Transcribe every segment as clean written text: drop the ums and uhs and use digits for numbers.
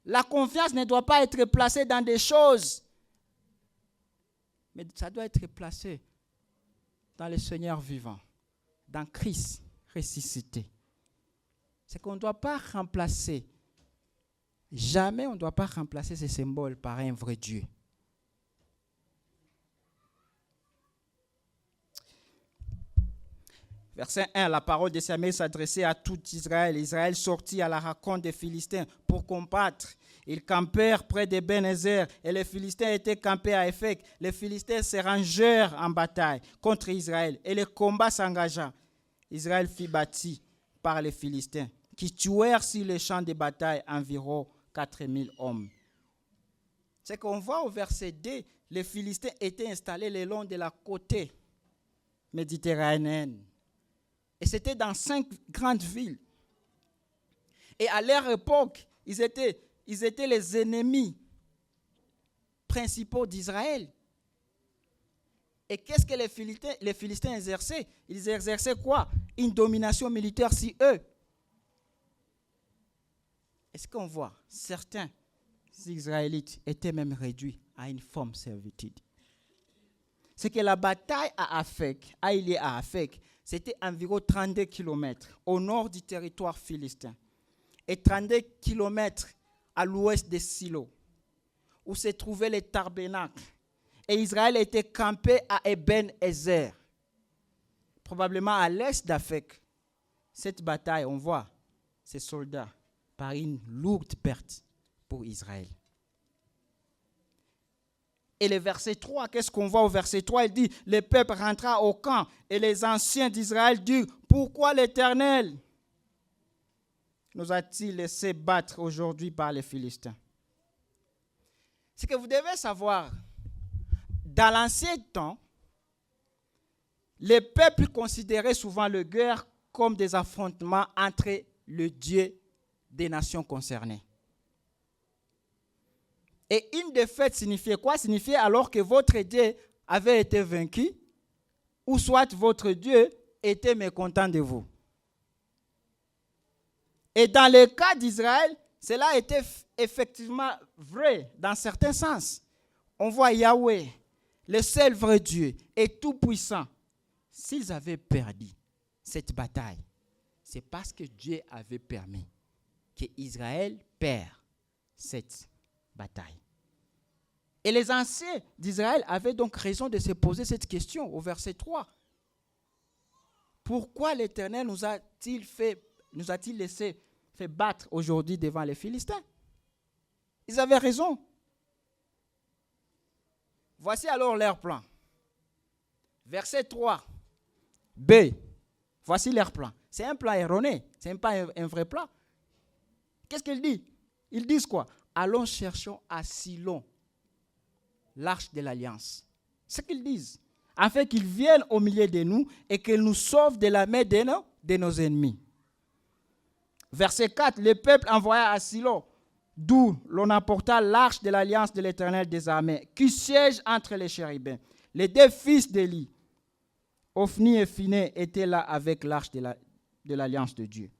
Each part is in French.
La confiance ne doit pas être placée dans des choses, mais ça doit être placé dans le Seigneur vivant, dans Christ ressuscité. C'est qu'on ne doit pas remplacer, jamais on ne doit pas remplacer ces symboles par un vrai Dieu. Verset 1, la parole de Samuel s'adressait à tout Israël. Israël sortit à la rencontre des Philistins pour combattre. Ils campèrent près de Ben-Ezer et les Philistins étaient campés à Éphek. Les Philistins se rangèrent en bataille contre Israël et le combat s'engagea. Israël fut battu par les Philistins qui tuèrent sur les champs de bataille environ 4000 hommes. C'est qu'on voit au verset 2, les Philistins étaient installés le long de la côte méditerranéenne. Et c'était dans 5 grandes villes. Et à leur époque, ils étaient les ennemis principaux d'Israël. Et qu'est-ce que les Philistins exerçaient? Ils exerçaient quoi? Une domination militaire sur eux. Est-ce qu'on voit? Certains Israélites étaient même réduits à une forme de servitude. C'est que la bataille à Afek, c'était environ 32 km au nord du territoire philistin et 32 km à l'ouest de Silo, où se trouvait le tabernacle. Et Israël était campé à Ben-Ezer, probablement à l'est d'Afek. Cette bataille, on voit ces soldats par une lourde perte pour Israël. Et le verset 3, qu'est-ce qu'on voit au verset 3? Il dit, le peuple rentra au camp et les anciens d'Israël dirent, pourquoi l'Éternel nous a-t-il laissé battre aujourd'hui par les Philistins? C'est que vous devez savoir, dans l'ancien temps, les peuples considéraient souvent la guerre comme des affrontements entre le Dieu des nations concernées. Et une défaite signifiait quoi? Signifiait alors que votre Dieu avait été vaincu, ou soit votre Dieu était mécontent de vous. Et dans le cas d'Israël, cela était effectivement vrai dans certains sens. On voit Yahweh, le seul vrai Dieu et tout-puissant. S'ils avaient perdu cette bataille, c'est parce que Dieu avait permis qu'Israël perde cette bataille. Et les anciens d'Israël avaient donc raison de se poser cette question au verset 3. Pourquoi l'Éternel nous a-t-il laissé fait battre aujourd'hui devant les Philistins? Ils avaient raison. Voici alors leur plan. Verset 3. B. Voici leur plan. C'est un plan erroné. Ce n'est pas un vrai plan. Qu'est-ce qu'ils disent? Ils disent quoi? Allons cherchons à Silo l'arche de l'alliance. C'est ce qu'ils disent. Afin qu'ils viennent au milieu de nous et qu'ils nous sauvent de la main de nos ennemis. Verset 4. Le peuple envoya à Silo, d'où l'on apporta l'arche de l'alliance de l'Éternel des armées, qui siège entre les chérubins. Les deux fils d'Élie, Ophni et Phiné, étaient là avec l'arche de l'alliance de Dieu.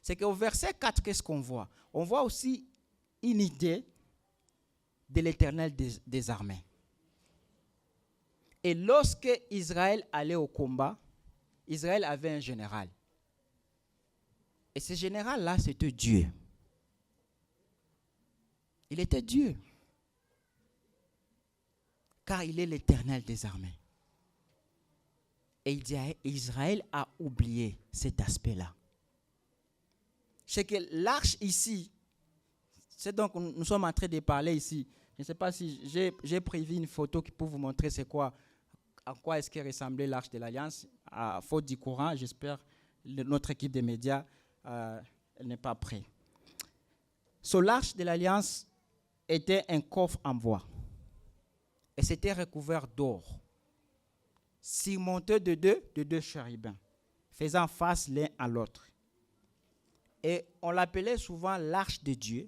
C'est qu'au verset 4, qu'est-ce qu'on voit? On voit aussi une idée de l'Éternel des armées. Et lorsque Israël allait au combat, Israël avait un général. Et ce général-là, c'était Dieu. Il était Dieu. Car il est l'Éternel des armées. Et Israël a oublié cet aspect-là. C'est que l'arche ici, c'est donc nous sommes en train de parler ici. Je ne sais pas si j'ai prévu une photo pour vous montrer c'est quoi, à quoi est-ce qu'elle ressemblait l'arche de l'Alliance. À faute du courant, j'espère notre équipe de médias elle n'est pas prête. L'arche de l'Alliance était un coffre en bois. Et c'était recouvert d'or, surmonté de deux chérubins, faisant face l'un à l'autre. Et on l'appelait souvent l'arche de Dieu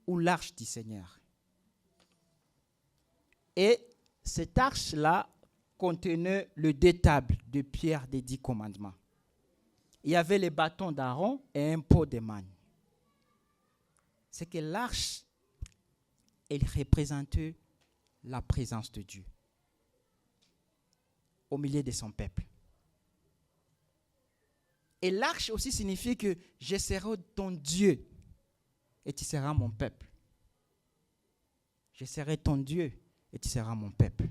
ou l'arche du Seigneur. Et cette arche-là contenait le deux tables de pierre des 10 commandements. Il y avait les bâtons d'Aaron et un pot de manne. c'est que l'arche, elle représentait la présence de Dieu au milieu de son peuple. Et l'arche aussi signifie que je serai ton Dieu et tu seras mon peuple. Je serai ton Dieu et tu seras mon peuple.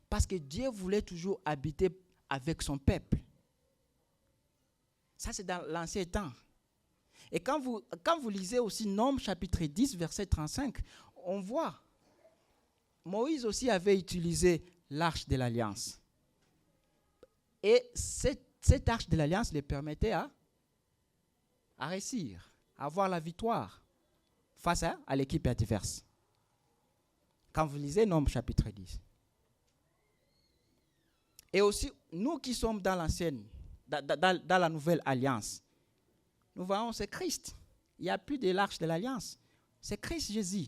Parce que Dieu voulait toujours habiter avec son peuple. Ça, c'est dans l'ancien temps. Et quand vous lisez aussi Nombres chapitre 10, verset 35, on voit, Moïse aussi avait utilisé l'arche de l'alliance. Et cette arche de l'alliance lui permettait à réussir, à avoir la victoire face à l'équipe adverse. Quand vous lisez Nombres chapitre 10. Et aussi, nous qui sommes dans l'ancienne, dans la nouvelle alliance, nous voyons, c'est Christ. Il n'y a plus de l'arche de l'alliance. C'est Christ Jésus.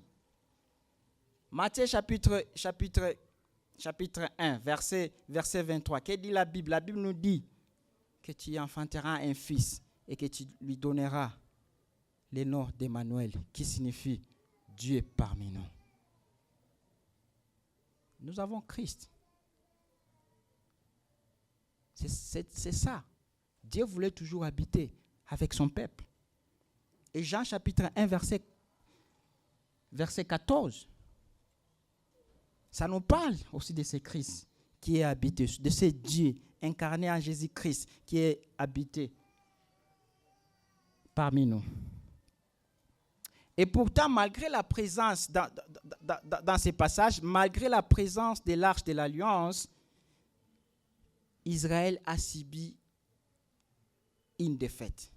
Matthieu chapitre 1, verset 23. Qu'est-ce que dit la Bible? La Bible nous dit que tu enfanteras un fils et que tu lui donneras le nom d'Emmanuel, qui signifie Dieu parmi nous. Nous avons Christ. C'est ça. Dieu voulait toujours habiter avec son peuple. Et Jean chapitre 1, verset 14, ça nous parle aussi de ce Christ qui est habité, de ce Dieu incarné en Jésus-Christ qui est habité parmi nous. Et pourtant, malgré la présence, dans ces passages, malgré la présence de l'arche de l'Alliance, Israël a subi une défaite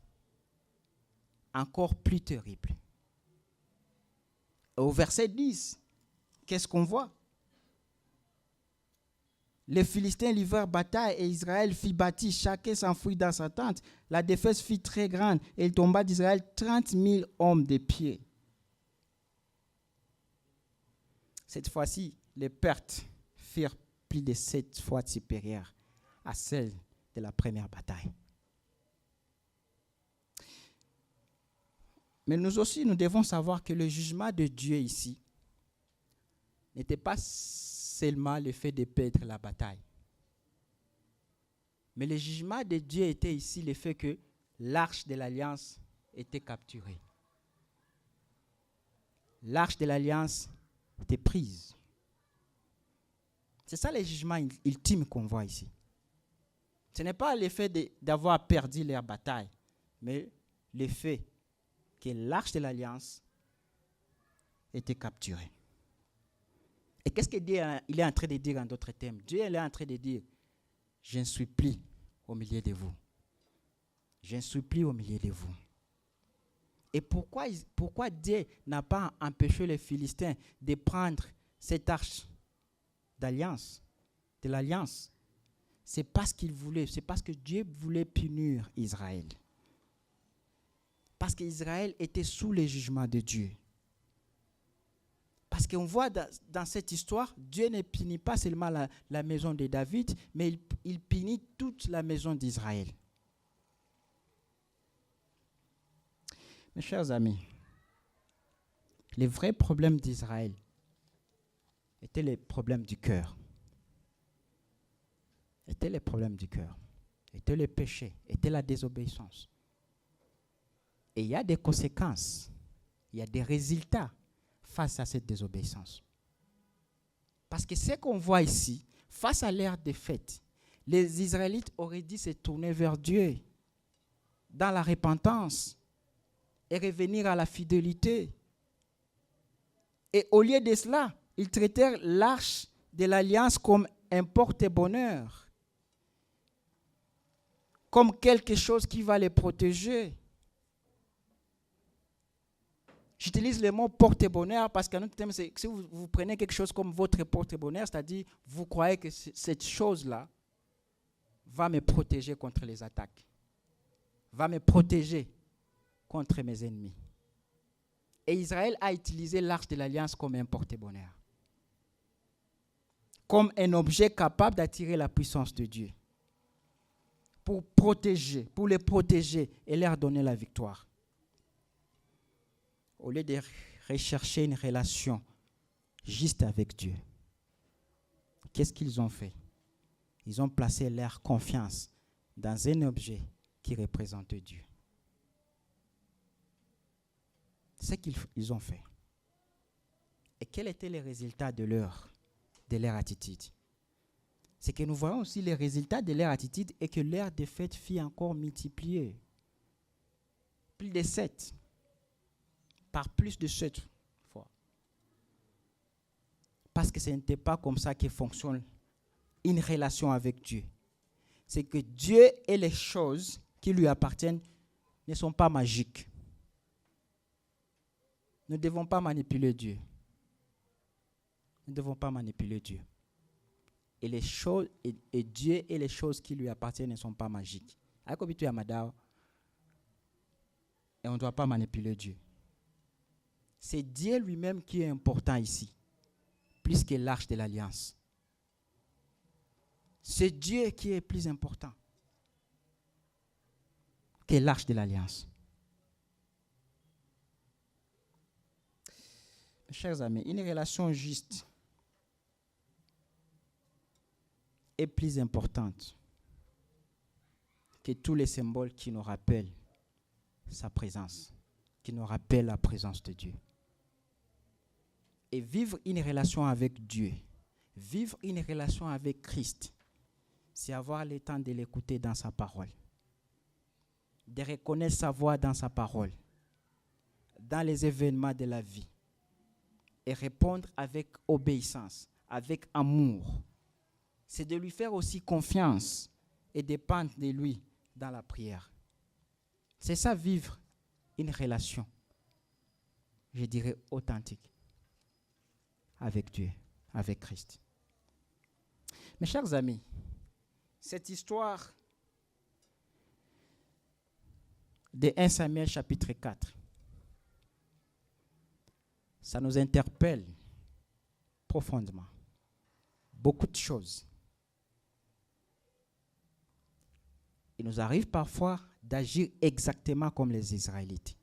encore plus terrible. Au verset 10, qu'est-ce qu'on voit? Les Philistins livrèrent bataille et Israël fit bâtir, chacun s'enfuit dans sa tente. La défaite fut très grande et il tomba d'Israël 30 000 hommes de pied. Cette fois-ci, les pertes furent plus de 7 fois supérieures à celles de la première bataille. Mais nous aussi, nous devons savoir que le jugement de Dieu ici n'était pas seulement le fait de perdre la bataille. Mais le jugement de Dieu était ici le fait que l'arche de l'alliance était capturée. L'arche de l'alliance était prise. C'est ça le jugement ultime qu'on voit ici. Ce n'est pas le fait d'avoir perdu leur bataille, mais le fait que l'arche de l'alliance était capturée. Et qu'est-ce que Dieu il est en train de dire en d'autres termes? Dieu est en train de dire, je ne suis plus au milieu de vous. Je ne suis plus au milieu de vous. Et pourquoi Dieu n'a pas empêché les Philistins de prendre cette arche d'alliance, de l'alliance? C'est parce qu'il voulait, c'est parce que Dieu voulait punir Israël. Parce qu'Israël était sous le jugement de Dieu. Parce qu'on voit dans cette histoire, Dieu ne punit pas seulement la maison de David, mais il punit toute la maison d'Israël. Mes chers amis, les vrais problèmes d'Israël étaient les problèmes du cœur. Étaient les problèmes du cœur. Étaient le péché, était la désobéissance. Et il y a des conséquences, il y a des résultats face à cette désobéissance. Parce que ce qu'on voit ici, face à leur défaite, les Israélites auraient dû se tourner vers Dieu dans la repentance et revenir à la fidélité. Et au lieu de cela, ils traitèrent l'arche de l'alliance comme un porte-bonheur, comme quelque chose qui va les protéger. J'utilise le mot porte-bonheur parce qu'un autre terme, c'est que si vous prenez quelque chose comme votre porte-bonheur, c'est-à-dire vous croyez que cette chose-là va me protéger contre les attaques, va me protéger contre mes ennemis. Et Israël a utilisé l'arche de l'alliance comme un porte-bonheur, comme un objet capable d'attirer la puissance de Dieu, pour les protéger et leur donner la victoire. au lieu de rechercher une relation juste avec Dieu, qu'est-ce qu'ils ont fait? Ils ont placé leur confiance dans un objet qui représente Dieu. C'est ce qu'ils ont fait. Et quels étaient les résultats de leur attitude? C'est que nous voyons aussi les résultats de leur attitude et que leur défaite fit encore multiplier. Plus de 7. Par plus de 7 fois. Parce que ce n'était pas comme ça que fonctionne une relation avec Dieu. C'est que Dieu et les choses qui lui appartiennent ne sont pas magiques. Nous ne devons pas manipuler Dieu. Nous ne devons pas manipuler Dieu. Et les choses, et Dieu et les choses qui lui appartiennent ne sont pas magiques. Et on ne doit pas manipuler Dieu. C'est Dieu lui-même qui est important ici, plus que l'arche de l'alliance. C'est Dieu qui est plus important que l'arche de l'alliance. Mes chers amis, une relation juste est plus importante que tous les symboles qui nous rappellent sa présence, qui nous rappellent la présence de Dieu. Et vivre une relation avec Dieu, vivre une relation avec Christ, c'est avoir le temps de l'écouter dans sa parole, de reconnaître sa voix dans sa parole, dans les événements de la vie, et répondre avec obéissance, avec amour. C'est de lui faire aussi confiance et dépendre de lui dans la prière. C'est ça, vivre une relation, je dirais, authentique avec Dieu, avec Christ. Mes chers amis, cette histoire de 1 Samuel chapitre 4, ça nous interpelle profondément. Beaucoup de choses. Il nous arrive parfois d'agir exactement comme les Israélites.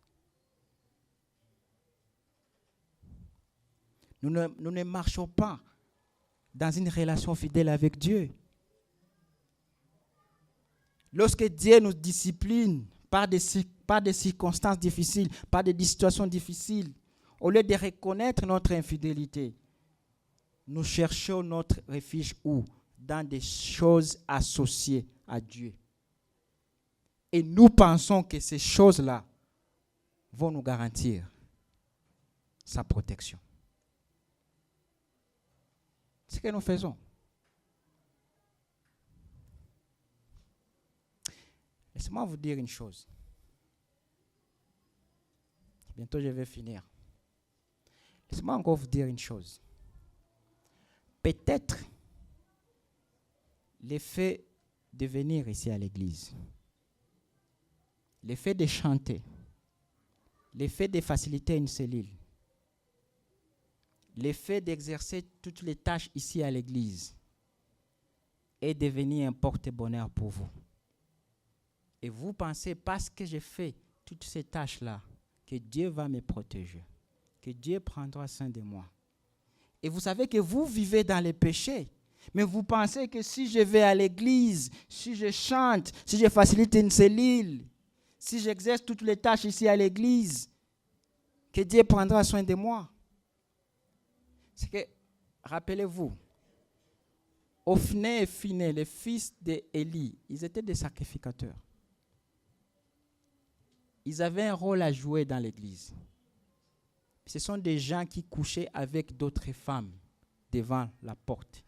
Nous ne marchons pas dans une relation fidèle avec Dieu. Lorsque Dieu nous discipline par des circonstances difficiles, par des situations difficiles, au lieu de reconnaître notre infidélité, nous cherchons notre refuge où? Dans des choses associées à Dieu. Et nous pensons que ces choses-là vont nous garantir sa protection. C'est ce que nous faisons. Laissez-moi vous dire une chose. Bientôt je vais finir. Laissez-moi encore vous dire une chose. Peut-être l'effet de venir ici à l'église, l'effet de chanter, l'effet de faciliter une cellule, l'effet d'exercer toutes les tâches ici à l'église est devenu un porte-bonheur pour vous. Et vous pensez, parce que j'ai fait toutes ces tâches-là, que Dieu va me protéger, que Dieu prendra soin de moi. Et vous savez que vous vivez dans les péchés. Mais vous pensez que si je vais à l'église, si je chante, si je facilite une cellule, si j'exerce toutes les tâches ici à l'église, que Dieu prendra soin de moi. C'est que, rappelez-vous, Ophné et Phiné, les fils d'Élie, ils étaient des sacrificateurs. Ils avaient un rôle à jouer dans l'église. Ce sont des gens qui couchaient avec d'autres femmes devant la porte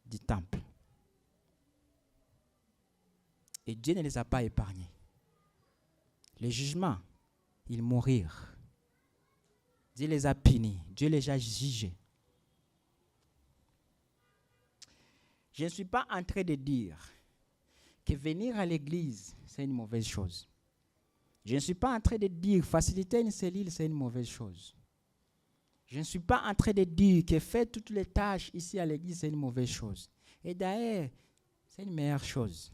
du temple. Et Dieu ne les a pas épargnés. Le jugement, ils mourirent. Dieu les a punis. Dieu les a jugés. Je ne suis pas en train de dire que venir à l'église, c'est une mauvaise chose. Je ne suis pas en train de dire faciliter une cellule, c'est une mauvaise chose. Je ne suis pas en train de dire que faire toutes les tâches ici à l'église, c'est une mauvaise chose. Et d'ailleurs, c'est une meilleure chose.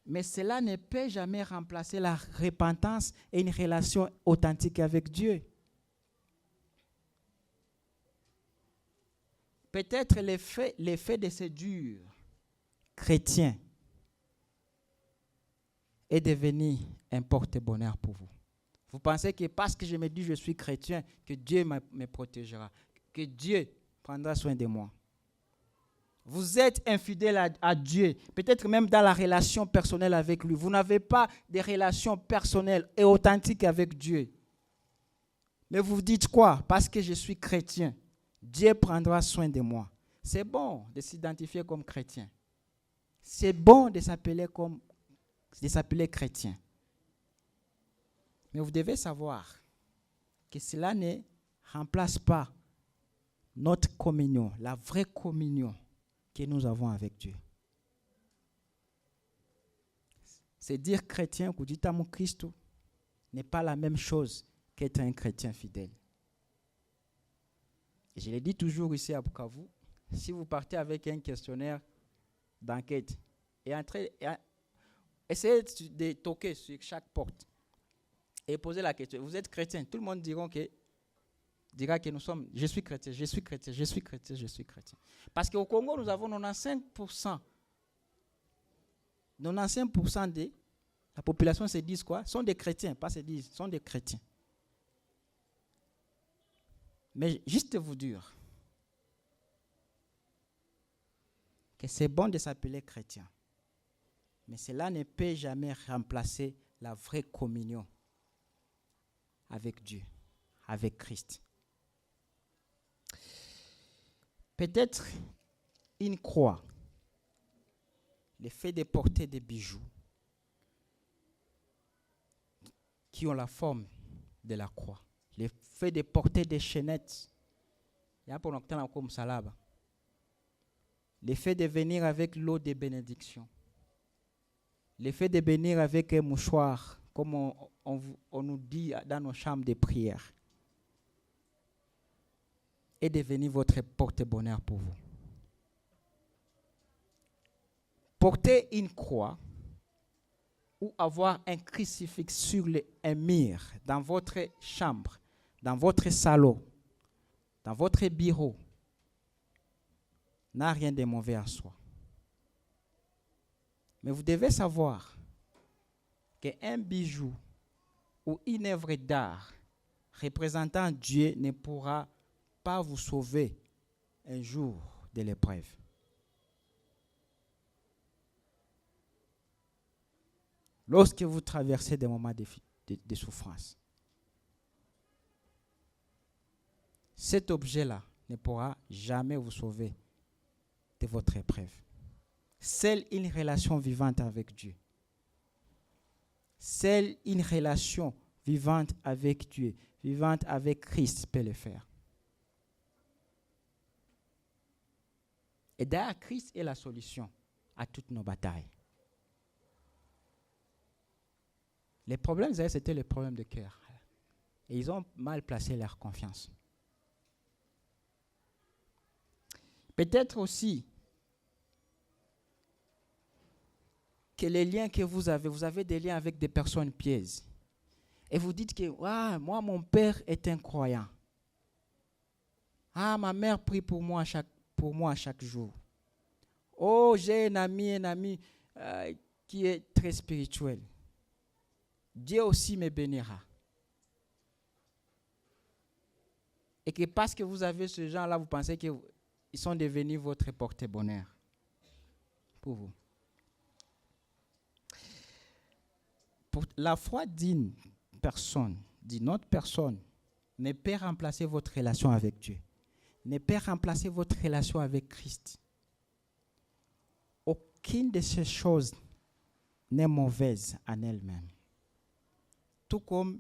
Mais cela ne peut jamais remplacer la repentance et une relation authentique avec Dieu. Peut-être l'effet de ce dur chrétien est devenu un porte-bonheur pour vous. Vous pensez que parce que je me dis je suis chrétien, que Dieu me protégera, que Dieu prendra soin de moi. Vous êtes infidèle à Dieu, peut-être même dans la relation personnelle avec lui. Vous n'avez pas de relation personnelle et authentique avec Dieu. Mais vous dites quoi? Parce que je suis chrétien, Dieu prendra soin de moi. C'est bon de s'identifier comme chrétien. C'est bon de s'appeler chrétien. Mais vous devez savoir que cela ne remplace pas notre communion, la vraie communion que nous avons avec Dieu. C'est dire chrétien, que dit à mon Christ, n'est pas la même chose qu'être un chrétien fidèle. Et je le dis toujours ici à Bukavu, si vous partez avec un questionnaire d'enquête et essayez de toquer sur chaque porte et poser la question, vous êtes chrétien, tout le monde dira que je suis chrétien, je suis chrétien, je suis chrétien, je suis chrétien. Parce qu'au Congo, nous avons 95% de la population se disent quoi? Sont des chrétiens, pas se disent, sont des chrétiens. Mais juste vous dire que c'est bon de s'appeler chrétien, mais cela ne peut jamais remplacer la vraie communion avec Dieu, avec Christ. Peut-être une croix, le fait de porter des bijoux qui ont la forme de la croix, le fait de porter des chaînettes, le fait de venir avec l'eau de bénédiction, le fait de venir avec un mouchoir, comme on nous dit dans nos chambres de prière, est devenu votre porte-bonheur pour vous. Porter une croix ou avoir un crucifix sur un mur dans votre chambre, dans votre salon, dans votre bureau, n'a rien de mauvais en soi. Mais vous devez savoir qu'un bijou ou une œuvre d'art représentant Dieu ne pourra pas vous sauver un jour de l'épreuve. Lorsque vous traversez des moments de souffrance, cet objet-là ne pourra jamais vous sauver de votre épreuve. Seule une relation vivante avec Dieu, seule une relation vivante avec Dieu, vivante avec Christ peut le faire. Et d'ailleurs, Christ est la solution à toutes nos batailles. Les problèmes, c'était les problèmes de cœur. Et ils ont mal placé leur confiance. Peut-être aussi que les liens que vous avez des liens avec des personnes pieuses. Et vous dites que moi, mon père est un croyant. Ma mère prie pour moi chaque jour. Oh, j'ai un ami qui est très spirituel. Dieu aussi me bénira. Et que parce que vous avez ce genre-là, vous pensez qu'ils sont devenus votre porte-bonheur pour vous. Pour la foi d'une autre personne, ne peut remplacer votre relation avec Dieu, ne peut remplacer votre relation avec Christ. Aucune de ces choses n'est mauvaise en elle-même. Tout comme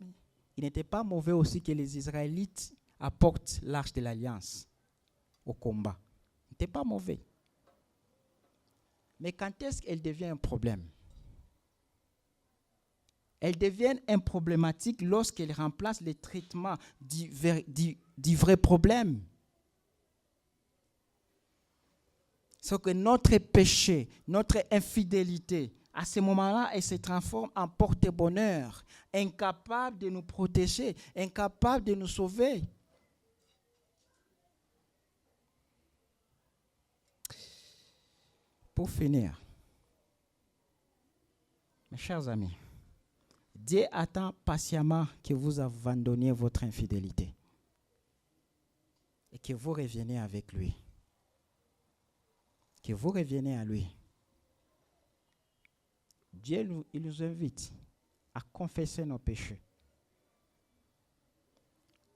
il n'était pas mauvais aussi que les Israélites apportent l'arche de l'Alliance au combat. Il n'était pas mauvais. Mais quand est-ce qu'elle devient un problème? Elle devient un problématique lorsqu'elle remplace le traitement du vrai problème. C'est que notre péché, notre infidélité À ce moment-là, elle se transforme en porte-bonheur, incapable de nous protéger, incapable de nous sauver. Pour finir, mes chers amis, Dieu attend patiemment que vous abandonniez votre infidélité et que vous reveniez avec lui. Que vous reveniez à lui. Dieu il nous invite à confesser nos péchés,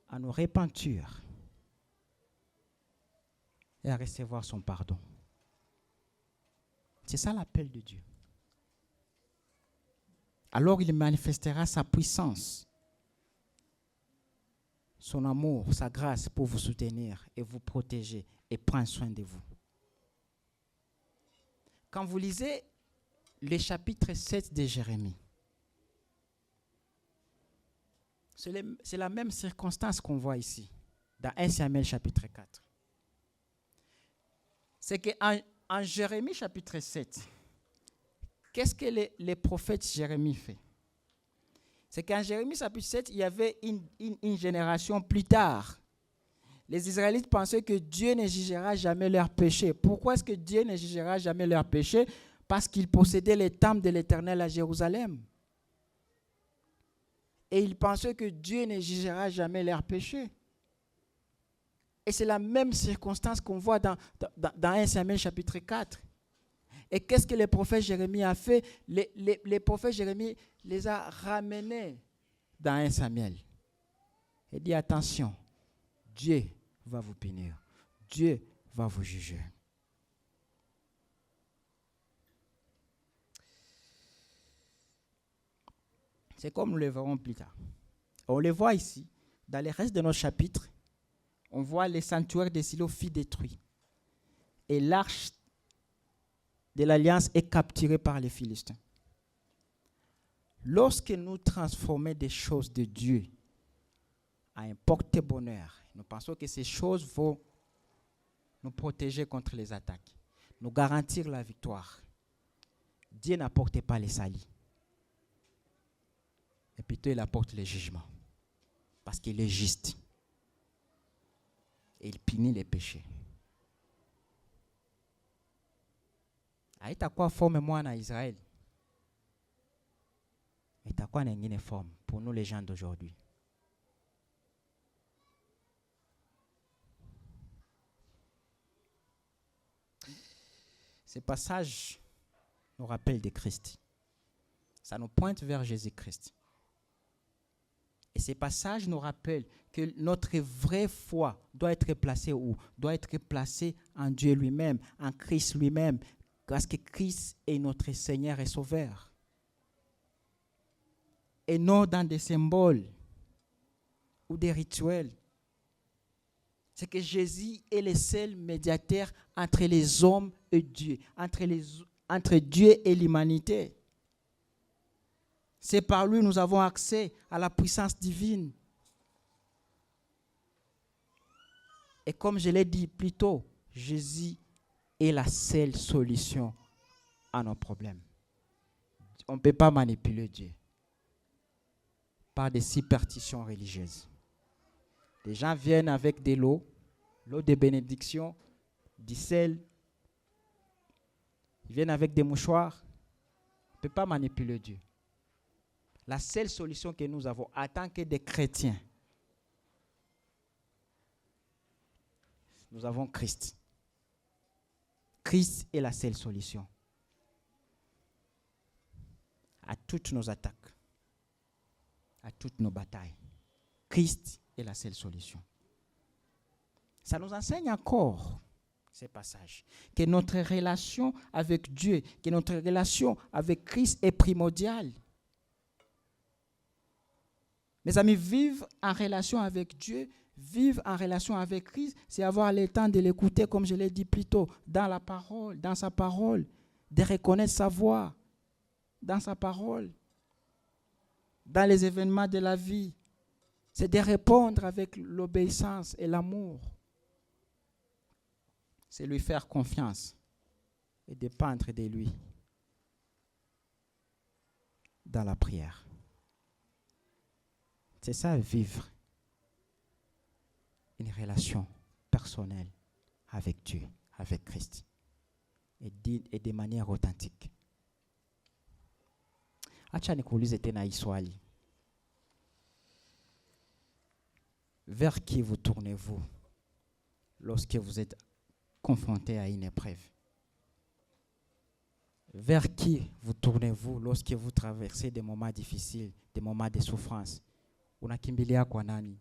à nous repentir et à recevoir son pardon. C'est ça l'appel de Dieu. Alors il manifestera sa puissance, son amour, sa grâce pour vous soutenir et vous protéger et prendre soin de vous. Quand vous lisez le chapitre 7 de Jérémie, c'est la même circonstance qu'on voit ici, dans 1 Samuel chapitre 4. C'est qu'en Jérémie chapitre 7, qu'est-ce que le prophète Jérémie fait? C'est qu'en Jérémie chapitre 7, il y avait une génération plus tard. Les Israélites pensaient que Dieu ne jugera jamais leurs péchés. Pourquoi est-ce que Dieu ne jugera jamais leurs péchés? Parce qu'ils possédaient les temples de l'Éternel à Jérusalem. Et ils pensaient que Dieu ne jugera jamais leurs péchés. Et c'est la même circonstance qu'on voit dans 1 Samuel chapitre 4. Et qu'est-ce que le prophète Jérémie a fait? Le prophète Jérémie les a ramenés dans 1 Samuel. Il dit attention, Dieu va vous punir. Dieu va vous juger. C'est comme nous le verrons plus tard. On le voit ici, dans le reste de nos chapitres, on voit les sanctuaires de Silo fut détruits. Et l'arche de l'Alliance est capturée par les Philistins. Lorsque nous transformons des choses de Dieu à un porte-bonheur, nous pensons que ces choses vont nous protéger contre les attaques, nous garantir la victoire. Dieu n'apporte pas les salis, et plutôt il apporte le jugement, parce qu'il est juste. Et il punit les péchés. Aïta quoi forme moi en Israël? Et t'as quoi une forme pour nous les gens d'aujourd'hui? Ces passages nous rappellent de Christ. Ça nous pointe vers Jésus-Christ. Et ces passages nous rappellent que notre vraie foi doit être placée où? Doit être placée en Dieu lui-même, en Christ lui-même, parce que Christ est notre Seigneur et Sauveur. Et non dans des symboles ou des rituels. C'est que Jésus est le seul médiateur entre les hommes et Dieu, entre Dieu et l'humanité. C'est par lui que nous avons accès à la puissance divine. Et comme je l'ai dit plus tôt, Jésus est la seule solution à nos problèmes. On ne peut pas manipuler Dieu par des superstitions religieuses. Les gens viennent avec de l'eau de bénédiction, du sel. Ils viennent avec des mouchoirs. On ne peut pas manipuler Dieu. La seule solution que nous avons en tant que des chrétiens, nous avons Christ. Christ est la seule solution à toutes nos attaques, à toutes nos batailles. Christ est la seule solution. Ça nous enseigne encore, ces passages, que notre relation avec Dieu, que notre relation avec Christ est primordiale. Mes amis, vivre en relation avec Dieu, vivre en relation avec Christ, c'est avoir le temps de l'écouter, comme je l'ai dit plus tôt, dans la parole, dans sa parole, de reconnaître sa voix, dans sa parole, dans les événements de la vie. C'est de répondre avec l'obéissance et l'amour. C'est lui faire confiance et dépendre de lui. dans la prière. C'est ça, vivre une relation personnelle avec Dieu, avec Christ, et de manière authentique. Acha nikuulize tena hii swali. Vers qui vous tournez-vous lorsque vous êtes confronté à une épreuve? Vers qui vous tournez-vous lorsque vous traversez des moments difficiles, des moments de souffrance? Unakimbilia kwa nani?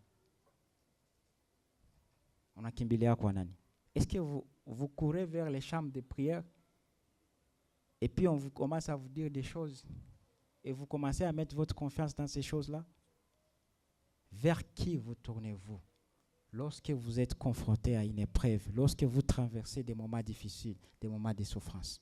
Unakimbilia kwa nani? Est-ce que vous courez vers les chambres de prière et puis on vous commence à vous dire des choses et vous commencez à mettre votre confiance dans ces choses-là? Vers qui vous tournez-vous lorsque vous êtes confronté à une épreuve, lorsque vous traversez des moments difficiles, des moments de souffrance?